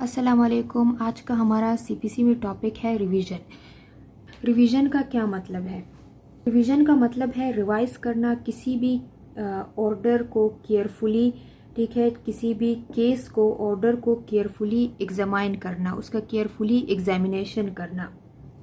अस्सलामुअलैकुम। आज का हमारा सीपीसी में टॉपिक है रिवीजन। रिवीजन का क्या मतलब है? रिवीजन का मतलब है रिवाइज करना किसी भी ऑर्डर को केयरफुली, ठीक है, किसी भी केस को, ऑर्डर को केयरफुली एग्जामाइन करना, उसका केयरफुली एग्जामिनेशन करना।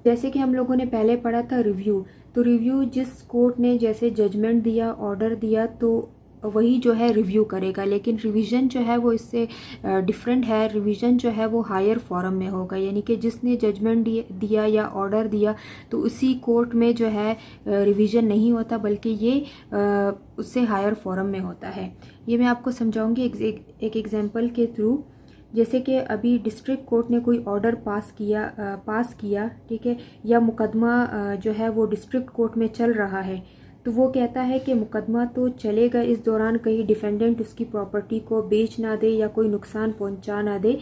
जैसे कि हम लोगों ने पहले पढ़ा था रिव्यू, तो रिव्यू जिस कोर्ट ने जैसे जजमेंट दिया, ऑर्डर दिया, तो वही जो है रिव्यू करेगा। लेकिन रिवीजन जो है वो इससे डिफरेंट है। रिवीजन जो है वो हायर फॉरम में होगा, यानी कि जिसने जजमेंट दिया या ऑर्डर दिया तो उसी कोर्ट में जो है रिवीजन नहीं होता, बल्कि ये उससे हायर फॉरम में होता है। ये मैं आपको समझाऊंगी एक एग्जांपल के थ्रू। जैसे कि अभी डिस्ट्रिक्ट कोर्ट ने कोई ऑर्डर पास किया, ठीक है, या मुकदमा जो है वो डिस्ट्रिक्ट कोर्ट में चल रहा है, तो वो कहता है कि मुकदमा तो चलेगा, इस दौरान कहीं डिफेंडेंट उसकी प्रॉपर्टी को बेच ना दे या कोई नुकसान पहुंचा ना दे।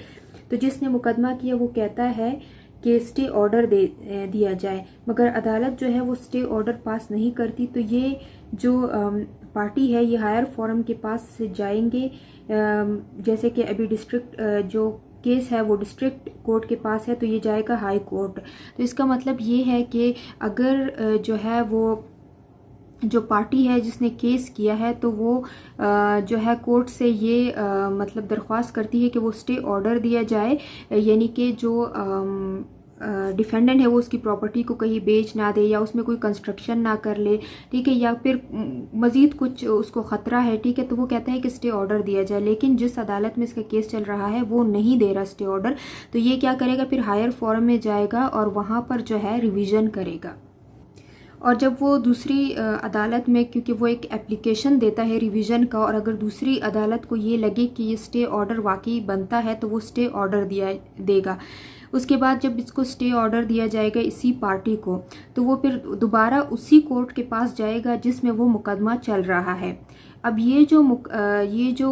तो जिसने मुकदमा किया वो कहता है कि स्टे ऑर्डर दिया जाए, मगर अदालत जो है वो स्टे ऑर्डर पास नहीं करती। तो ये जो पार्टी है ये हायर फॉरम के पास से जाएंगे। जैसे कि अभी डिस्ट्रिक्ट जो केस है वो डिस्ट्रिक्ट कोर्ट के पास है, तो ये जाएगा हाई कोर्ट। तो इसका मतलब ये है कि अगर जो है वो जो पार्टी है जिसने केस किया है, तो वो जो है कोर्ट से ये मतलब दरख्वास्त करती है कि वो स्टे ऑर्डर दिया जाए, यानी कि जो डिफेंडेंट है वो उसकी प्रॉपर्टी को कहीं बेच ना दे या उसमें कोई कंस्ट्रक्शन ना कर ले, ठीक है, या फिर मज़ीद कुछ उसको ख़तरा है, ठीक है, तो वो कहता है कि स्टे ऑर्डर दिया जाए। लेकिन जिस अदालत में इसका केस चल रहा है वो नहीं दे रहा स्टे ऑर्डर, तो ये क्या करेगा, फिर हायर फॉरम में जाएगा और वहाँ पर जो है रिवीजन करेगा। और जब वो दूसरी अदालत में, क्योंकि वो एक एप्लीकेशन देता है रिवीजन का, और अगर दूसरी अदालत को ये लगे कि ये स्टे ऑर्डर वाकई बनता है तो वो स्टे ऑर्डर देगा। उसके बाद जब इसको स्टे ऑर्डर दिया जाएगा इसी पार्टी को, तो वो फिर दोबारा उसी कोर्ट के पास जाएगा जिसमें वो मुकदमा चल रहा है। अब ये जो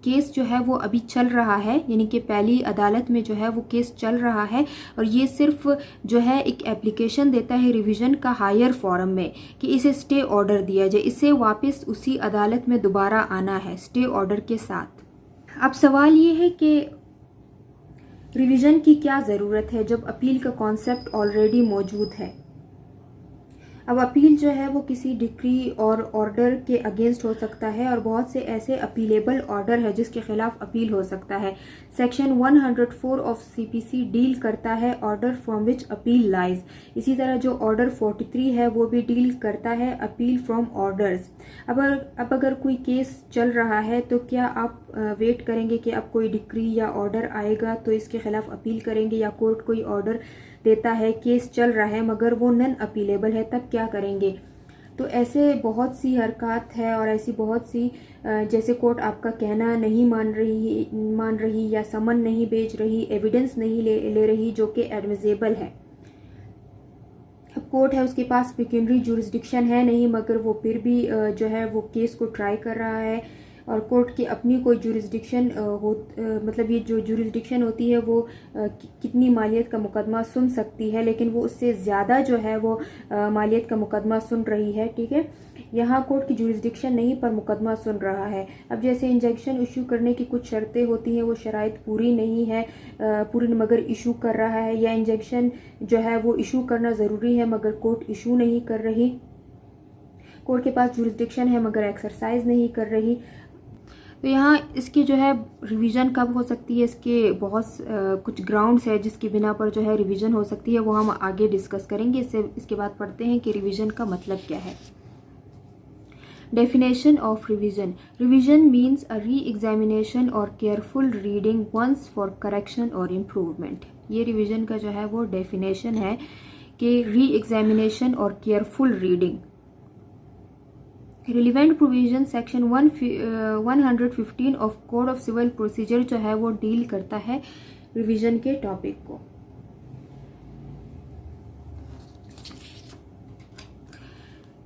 केस जो है वो अभी चल रहा है, यानी कि पहली अदालत में जो है वो केस चल रहा है, और ये सिर्फ जो है एक एप्लीकेशन देता है रिवीजन का हायर फॉरम में कि इसे स्टे ऑर्डर दिया जाए, इसे वापस उसी अदालत में दोबारा आना है स्टे ऑर्डर के साथ। अब सवाल ये है कि रिवीजन की क्या ज़रूरत है जब अपील का कॉन्सेप्ट ऑलरेडी मौजूद है। अब अपील जो है वो किसी डिक्री और ऑर्डर के अगेंस्ट हो सकता है, और बहुत से ऐसे अपीलेबल ऑर्डर है जिसके खिलाफ अपील हो सकता है। सेक्शन 104 ऑफ सीपीसी डील करता है order from which appeal lies. इसी तरह जो ऑर्डर 43 है वो भी डील करता है अपील फ्रॉम ऑर्डर्स। अब अगर कोई केस चल रहा है तो क्या आप वेट करेंगे कि अब कोई डिक्री या ऑर्डर आएगा तो इसके खिलाफ अपील करेंगे, या कोर्ट कोई ऑर्डर देता है, केस चल रहा है मगर वो नॉन अपीलेबल है, तब क्या करेंगे? तो ऐसे बहुत सी हरकत है और ऐसी बहुत सी जैसे कोर्ट आपका कहना नहीं मान रही या समन नहीं भेज रही, एविडेंस नहीं ले रही जो कि एडमिसेबल है। अब कोर्ट है उसके पास पेक्यूनरी जुरिस्डिक्शन है नहीं, मगर वो फिर भी जो है वो केस को ट्राई कर रहा है, और कोर्ट की अपनी कोई जुरिस्डिक्शन मतलब ये जो जुरिस्डिक्शन होती है वो कितनी मालियत का मुकदमा सुन सकती है, लेकिन वो उससे ज़्यादा जो है वो मालियत का मुकदमा सुन रही है, ठीक है। यहाँ कोर्ट की जुरिस्डिक्शन नहीं पर मुकदमा सुन रहा है। अब जैसे इंजेक्शन इशू करने की कुछ शर्तें होती हैं, वो शराइत पूरी नहीं है पूरी मगर इशू कर रहा है, या इंजेक्शन जो है वो इशू करना ज़रूरी है मगर कोर्ट इशू नहीं कर रही, कोर्ट के पास जुरिस्डिक्शन है मगर एक्सरसाइज नहीं कर रही। तो यहाँ इसकी जो है रिवीजन कब हो सकती है, इसके बहुत कुछ ग्राउंड्स है जिसकी बिना पर जो है रिवीजन हो सकती है, वो हम आगे डिस्कस करेंगे। इसके बाद पढ़ते हैं कि रिवीजन का मतलब क्या है। Definition of revision. Revision means a re examination और careful reading once for correction और इम्प्रूवमेंट। ये रिवीजन का जो है वो डेफिनेशन है कि री एग्जामिनेशन और careful reading. Relevant provision section 115 of code of civil procedure जो है वो डील करता है रिवीजन के टॉपिक को।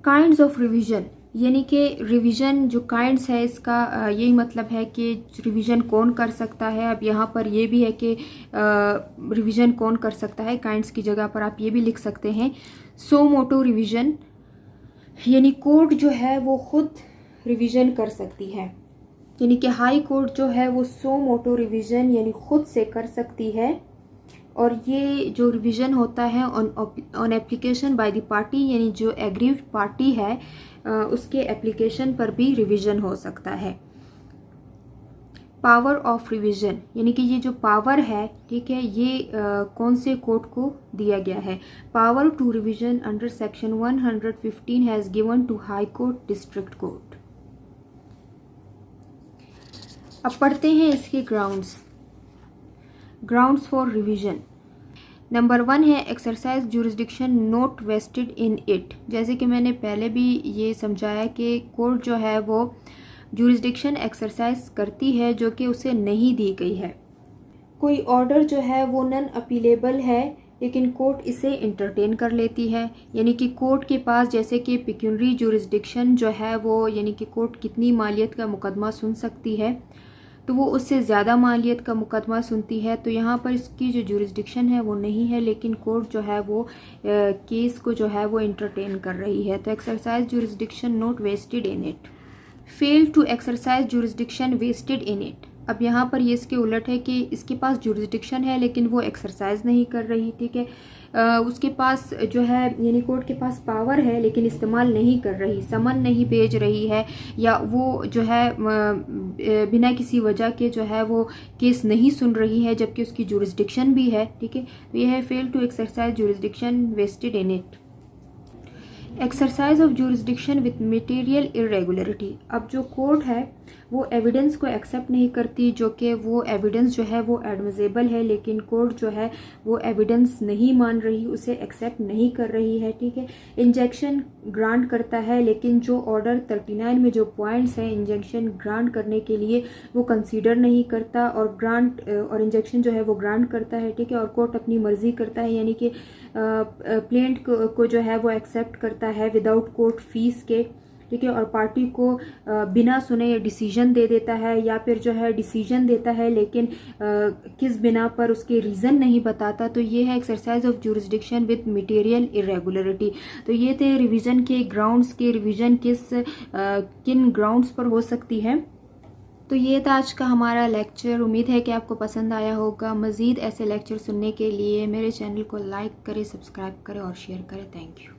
काइंड्स ऑफ रिवीजन, यानी कि रिवीजन जो काइंड्स है इसका यही मतलब है कि रिवीजन कौन कर सकता है। अब यहाँ पर ये भी है कि रिवीजन कौन कर सकता है, काइंड्स की जगह पर आप ये भी लिख सकते हैं सो मोटो रिवीजन, यानी कोर्ट जो है वो खुद रिवीजन कर सकती है। यानी कि हाई कोर्ट जो है वो सो मोटो रिवीजन यानी खुद से कर सकती है, और ये जो रिवीजन होता है on application by the party, यानी जो एग्रीव्ड पार्टी है उसके एप्लीकेशन पर भी रिवीजन हो सकता है। पावर ऑफ रिवीजन, यानी कि ये जो पावर है, ठीक है, ये कौन से कोर्ट को दिया गया है? Power to revision under section 115 has given to high court district court. अब पढ़ते हैं इसके ग्राउंड्स फॉर रिवीजन। नंबर 1 है exercise jurisdiction not vested in it. जैसे कि मैंने पहले भी ये समझाया कि कोर्ट जो है वो जुरिस्डिक्शन एक्सरसाइज करती है जो कि उसे नहीं दी गई है। कोई ऑर्डर जो है वो नॉन अपीलेबल है लेकिन कोर्ट इसे इंटरटेन कर लेती है, यानी कि कोर्ट के पास जैसे कि पिक्यूनरी जुरिस्डिक्शन जो है वो, यानी कि कोर्ट कितनी मालियत का मुकदमा सुन सकती है, तो वो उससे ज़्यादा मालियत का मुकदमा सुनती है। तो यहाँ पर इसकी जो जुरिस्डिक्शन है वो नहीं है, लेकिन कोर्ट जो है वो केस को जो है वो इंटरटेन कर रही है। तो exercise jurisdiction not vested in it. Fail to exercise jurisdiction vested in it. अब यहाँ पर ये इसके उलट है कि इसके पास जुरिस्डिक्शन है लेकिन वो एक्सरसाइज नहीं कर रही, ठीक है। उसके पास जो है, यानी कोर्ट के पास पावर है लेकिन इस्तेमाल नहीं कर रही, समन नहीं भेज रही है, या वो जो है बिना किसी वजह के जो है वो केस नहीं सुन रही है जबकि उसकी जुरिस्डिक्शन भी है, ठीक है। तो ये है fail to exercise jurisdiction vested in it. Exercise of jurisdiction with material irregularity. अब जो कोर्ट है वो एविडेंस को एक्सेप्ट नहीं करती, जो कि वो एविडेंस जो है वो एडमिसेबल है, लेकिन कोर्ट जो है वो एविडेंस नहीं मान रही, उसे एक्सेप्ट नहीं कर रही है, ठीक है। इंजेक्शन ग्रांट करता है लेकिन जो ऑर्डर 39 में जो पॉइंट्स हैं इंजेक्शन ग्रांट करने के लिए वो कंसीडर नहीं करता, और ग्रांट और इंजेक्शन जो है वो ग्रांट करता है, ठीक है। और कोर्ट अपनी मर्जी करता है, यानी कि प्लेंट को जो है वो एक्सेप्ट करता है विदाउट कोर्ट फीस के, ठीक है। और पार्टी को बिना सुने ये डिसीजन दे देता है, या फिर जो है डिसीजन देता है लेकिन किस बिना पर उसके रीज़न नहीं बताता। तो ये है exercise of jurisdiction with material irregularity. तो ये थे रिवीजन के ग्राउंड्स के रिवीजन किन ग्राउंड्स पर हो सकती है। तो ये था आज का हमारा लेक्चर। उम्मीद है कि आपको पसंद आया होगा। मज़ीद ऐसे लेक्चर सुनने के लिए मेरे चैनल को लाइक करें, सब्सक्राइब करें और शेयर करें। Thank you.